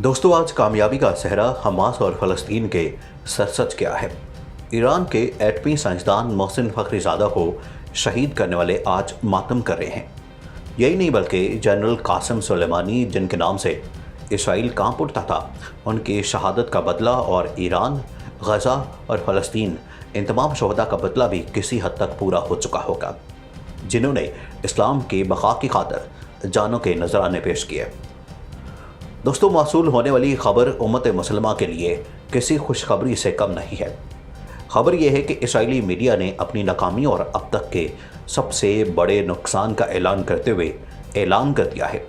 दोस्तों, आज कामयाबी का सेहरा हमास और फ़लस्तीन के सच क्या है। ईरान के एटमी साइंसदान मोहसिन फ़खरीज़ादा को शहीद करने वाले आज मातम कर रहे हैं। यही नहीं बल्कि जनरल कासिम सुलेमानी, जिनके नाम से इसराइल कांप उठता था, उनकी शहादत का बदला और ईरान, गज़ा और फ़लस्तीन इन तमाम शहदा का बदला भी किसी हद तक पूरा हो चुका होगा, जिन्होंने इस्लाम की बका की खातिर जानों के नजराने पेश किए। दोस्तों, मौसूल होने वाली खबर उम्मत मुसलमा के लिए किसी खुशखबरी से कम नहीं है। खबर यह है कि इसराइली मीडिया ने अपनी नाकामी और अब तक के सबसे बड़े नुकसान का ऐलान करते हुए ऐलान कर दिया है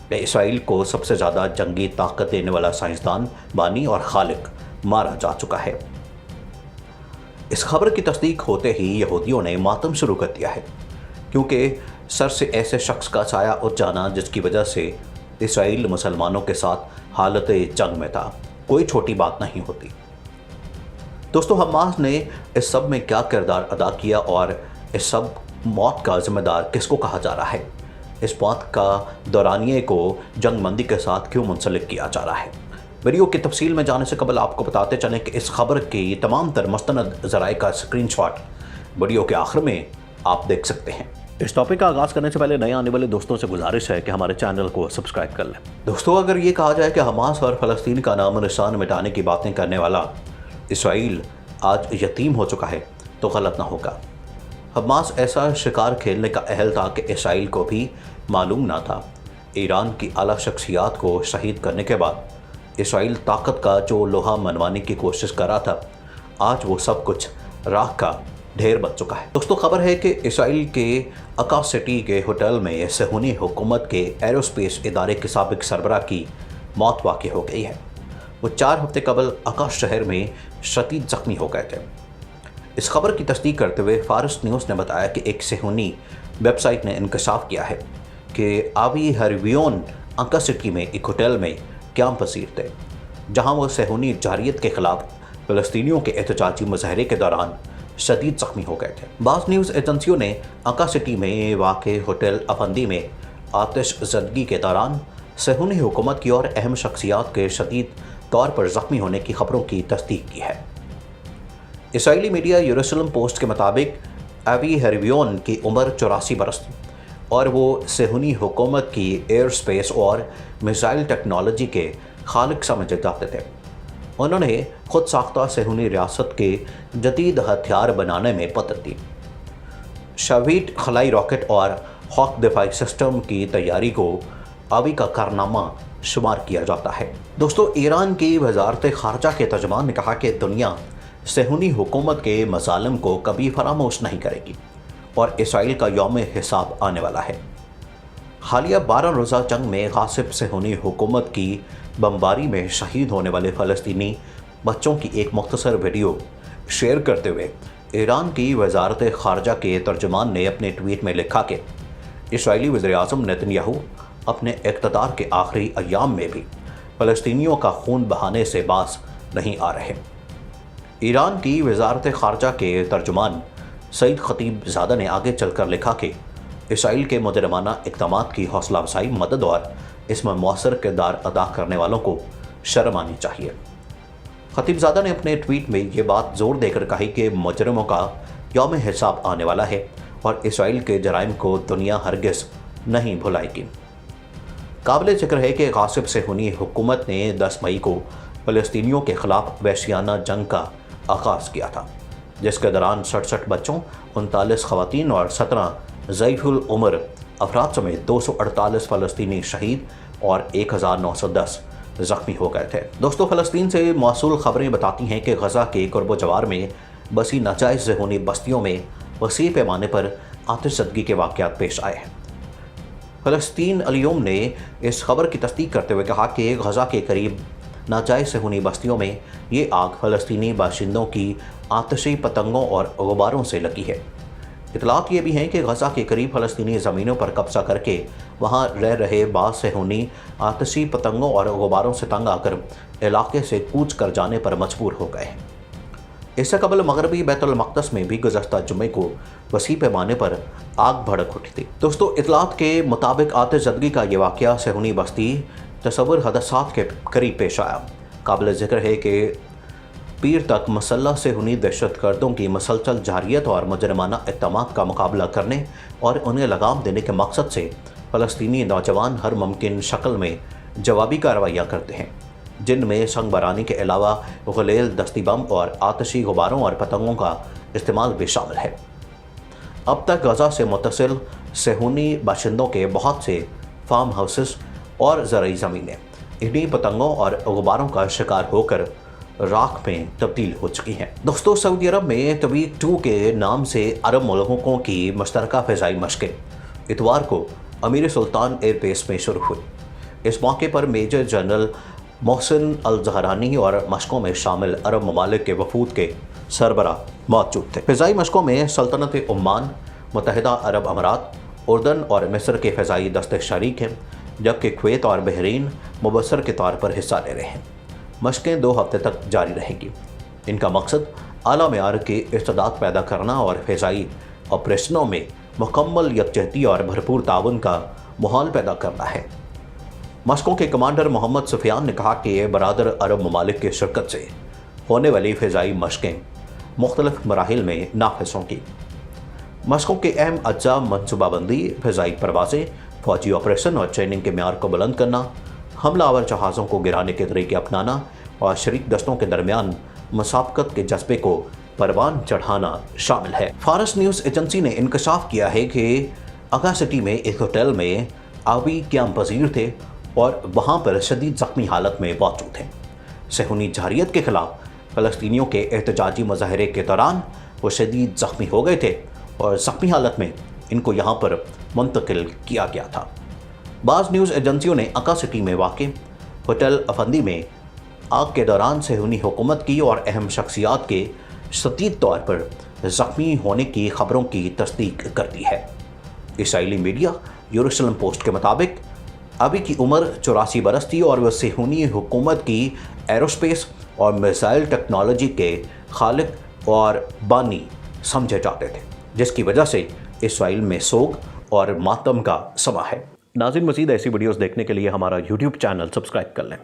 कि इसराइल को सबसे ज़्यादा जंगी ताकत देने वाला साइंसदान, बानी और खालिक मारा जा चुका है। इस खबर की तस्दीक होते ही यहूदियों ने मातम शुरू कर दिया है, क्योंकि सर से ऐसे शख्स का साया उठ जाना जिसकी वजह से इसराइल मुसलमानों के साथ हालत जंग में था, कोई छोटी बात नहीं होती। दोस्तों, हमास ने इस सब में क्या किरदार अदा किया और इस सब मौत का जिम्मेदार किसको कहा जा रहा है, इस बात का दौरानिए को जंगबंदी के साथ क्यों मुंसलिक किया जा रहा है। वीडियो की तफसील में जाने से कबल आपको बताते चलें कि इस खबर की तमाम तर मुस्तनद ज़राए का स्क्रीनशॉट वीडियो के आखिर में आप देख सकते हैं। इस टॉपिक का आगाज़ करने से पहले नए आने वाले दोस्तों से गुजारिश है कि हमारे चैनल को सब्सक्राइब कर लें। दोस्तों, अगर ये कहा जाए कि हमास और फ़लस्तीन का नाम निशान मिटाने की बातें करने वाला इसराइल आज यतीम हो चुका है तो गलत ना होगा। हमास ऐसा शिकार खेलने का अहल था कि इसराइल को भी मालूम ना था। ईरान की आला शख्सियात को शहीद करने के बाद इसराइल ताकत का जो लोहा मनवाने की कोशिश कर रहा था, आज वो सब कुछ राख का ढेर बच चुका है। दोस्तों, खबर है कि इसराइल के अका सिटी के होटल में सेहूनी हुकूमत के एरोस्पेस इदारे के साबिक सरबराह की मौत वाक़ई हो गई है। वो 4 हफ्ते कबल अका शहर में शदीद ज़ख्मी हो गए थे। इस खबर की तस्दीक करते हुए फारस न्यूज़ ने बताया कि एक सेहूनी वेबसाइट ने इंकशाफ किया है कि आबी हरवियोन अका सिटी में एक होटल में क्याम पसीर थे, जहाँ वो सेहूनी जारियत के ख़िलाफ़ फ़लस्तीनियों के एहतजाजी मुजाहरे के दौरान शदीद ज़ख्मी हो गए थे। बाज़ न्यूज़ एजेंसियों ने अका सिटी में वाक़े होटल अफंदी में आतिश ज़दगी के दौरान सेहूनी हुकूमत की और अहम शख्सियात के शदीद तौर पर ज़ख्मी होने की खबरों की तस्दीक की है। इसराइली मीडिया यरूशलेम पोस्ट के मुताबिक अबी हरवियोन की उम्र 84 बरस थी और वो सेहूनी हुकूमत की एयर स्पेस और मिसाइल टेक्नोलॉजी के खालिक समझे जाते थे। उन्होंने खुद साख्ता सेहूनी रियासत के जदीद हथियार बनाने में पत्र दी। शवीट खलाई रॉकेट और हॉक दिफाई सिस्टम की तैयारी को अभी का कारनामा शुमार किया जाता है। दोस्तों, ईरान की वजारत ख़ारजा के तर्जुमान ने कहा कि दुनिया सेहूनी हुकूमत के मज़ालिम को कभी फरामोश नहीं करेगी और इसराइल का यौम हिसाब आने वाला है। हालिया 12 रोज़ा जंग में गासिब सेहूनी हुकूमत की बमबारी में शहीद होने वाले फ़लस्तीनी बच्चों की एक मुख्तसर वीडियो शेयर करते हुए ईरान की वजारत ख़ारजा के तर्जुमान ने अपने ट्वीट में लिखा कि इसराइली वज़ीर-ए-आज़म नेतन्याहू अपने इक़्तिदार के आखिरी अय्याम में भी फ़लस्तीनियों का खून बहाने से बाज नहीं आ रहे। ईरान की वजारत ख़ारजा के तर्जुमान सईद खतीबज़ादा ने आगे चलकर लिखा कि इसराइल के मुजरमाना इक़दामात की हौसला अफजाई, मदद और इसमें मौसर किरदार अदा करने वालों को शर्म आनी चाहिए। खतीबज़ादा ने अपने ट्वीट में ये बात जोर देकर कही कि मुजरमों का यौम हिसाब आने वाला है और इसराइल के जराइम को दुनिया हरगिज़ नहीं भुलाएगी। काबिल ज़िक्र है कि गासिब सेहूनी हुकूमत ने 10 मई को फ़लस्तीनियों के ख़िलाफ़ वहशियाना जंग का आगाज़ किया था, जिसके दौरान 67 बच्चों, 39 ख़वातीन और 17 ज़ईफ़ुल उम्र अफराद समेत 248 फ़लस्तीनी शहीद और 1910 ज़ख्मी हो गए थे। दोस्तों, फ़लस्तीन से मौसूल खबरें बताती हैं कि गज़ा के कुर्ब जवार में बसी नाजायज़ सेहूनी बस्तियों में वसी पैमाने पर आतिशज़दगी के वाक़यात पेश आए हैं। फ़लस्तीन अल-यौम ने इस खबर की तस्दीक करते हुए कहा कि गज़ा के करीब नाजायज़ सेहूनी बस्तियों में ये आग फ़लस्तीनी बाशिंदों की आतिशी पतंगों और गुब्बारों से लगी है। इतलात ये भी हैं कि गज़ा के करीब फ़लस्तीनी ज़मीनों पर कब्ज़ा करके वहाँ रह रहे बाज़ सेहूनी आतिशी पतंगों और गुब्बारों से तंग आकर इलाके से कूच कर जाने पर मजबूर हो गए हैं। इससे कबल मगरबी बैतुल मक़दस में भी गुज़श्ता जुमे को वसी पैमाने पर आग भड़क उठी थी। दोस्तों, इतलात के मुताबिक आतिशज़दगी का ये वाक़या सेहूनी बस्ती तस्वुर हदसात के करीब पेश आया। काबिल ज़िक्र है कि पीर तक मसल्लह सेहूनी दहशतगर्दों की मसलसल जारियत और मुजरमाना इक़दामात का मुकाबला करने और उन्हें लगाम देने के मकसद से फ़लस्तीनी नौजवान हर मुमकिन शक्ल में जवाबी कार्रवाइयाँ करते हैं, जिनमें संग बरानी के अलावा गुलेल, दस्ती बम और आतशी गुब्बारों और पतंगों का इस्तेमाल भी शामिल है। अब तक गज़ा से मुत्तसिल सेहूनी बाशिंदों के बहुत से फार्म हाउसेस और ज़रई ज़मीनें इन्हीं पतंगों और गुब्बारों का शिकार होकर राख में तब्दील हो चुकी हैं। दोस्तों, सऊदी अरब में तबीक 2 के नाम से अरब मुल्कों की मुश्तरका फ़िज़ाई मशक़ें इतवार को अमीर सुल्तान एयरबेस में शुरू हुई। इस मौके पर मेजर जनरल मोहसिन अल ज़हरानी और मशक़ों में शामिल अरब ममालिक के वफूद के सरबराह मौजूद थे। फ़िज़ाई मशक़ों में सल्तनत ओमान, मुत्तहिदा अरब अमारात, उर्दन और मिस्र के फ़िज़ाई दस्ते शरीक हैं, जबकि कुवैत और बहरीन मुबस्सर के तौर पर हिस्सा ले रहे हैं। मशक़ें 2 हफ्ते तक जारी रहेंगी। इनका मकसद आला मेयार की इस्तेदाद पैदा करना और फ़िज़ाई ऑपरेशनों में मुकम्मल यकजहती और भरपूर ताउन का माहौल पैदा करना है। मशक़ों के कमांडर मोहम्मद सुफियान ने कहा कि बरादर अरब ममालिक की शिरकत से होने वाली फ़िज़ाई मशक़ें मुख्तलिफ़ मराहिल में नाफिज़ होंगी। मशक़ों के अहम अज्जा मनसूबाबंदी, फ़िज़ाई परवाज़ें, फ़ौजी ऑपरेशन और ट्रेनिंग के मेयार को बुलंद करना, हमलावर जहाज़ों को गिराने के तरीके अपनाना और शरीक दस्तों के दरमियान मुसाबकत के जज्बे को परवान चढ़ाना शामिल है। फारस न्यूज़ एजेंसी ने इंकशाफ किया है कि अगा सिटी में एक होटल में आबी क़याम पज़ीर थे और वहाँ पर शदीद ज़ख्मी हालत में मौजूद थे। सेहूनी जारियत के ख़िलाफ़ फ़लस्तीनियों के एहतजाजी मुजाहरे के दौरान वो शदीद ज़ख्मी हो गए थे और ज़ख्मी हालत में इनको यहाँ पर मुंतकिल किया गया था। बाज़ न्यूज़ एजेंसियों ने अका सिटी में वाक़े होटल अफंदी में आग के दौरान सेहूनी हुकूमत की और अहम शख्सियात के शदीद तौर पर ज़ख्मी होने की खबरों की तस्दीक कर दी है। इसराइली मीडिया यरूशलेम पोस्ट के मुताबिक अभी की उम्र 84 बरस थी और वह सेहूनी हुकूमत की एरोस्पेस और मिसाइल टेक्नोलॉजी के खालिक और बानी समझे जाते थे, जिसकी वजह से इसराइल में सोग और मातम का समा है। नाज़रीन, मज़ीद ऐसी वीडियोस देखने के लिए हमारा YouTube चैनल सब्सक्राइब कर लें।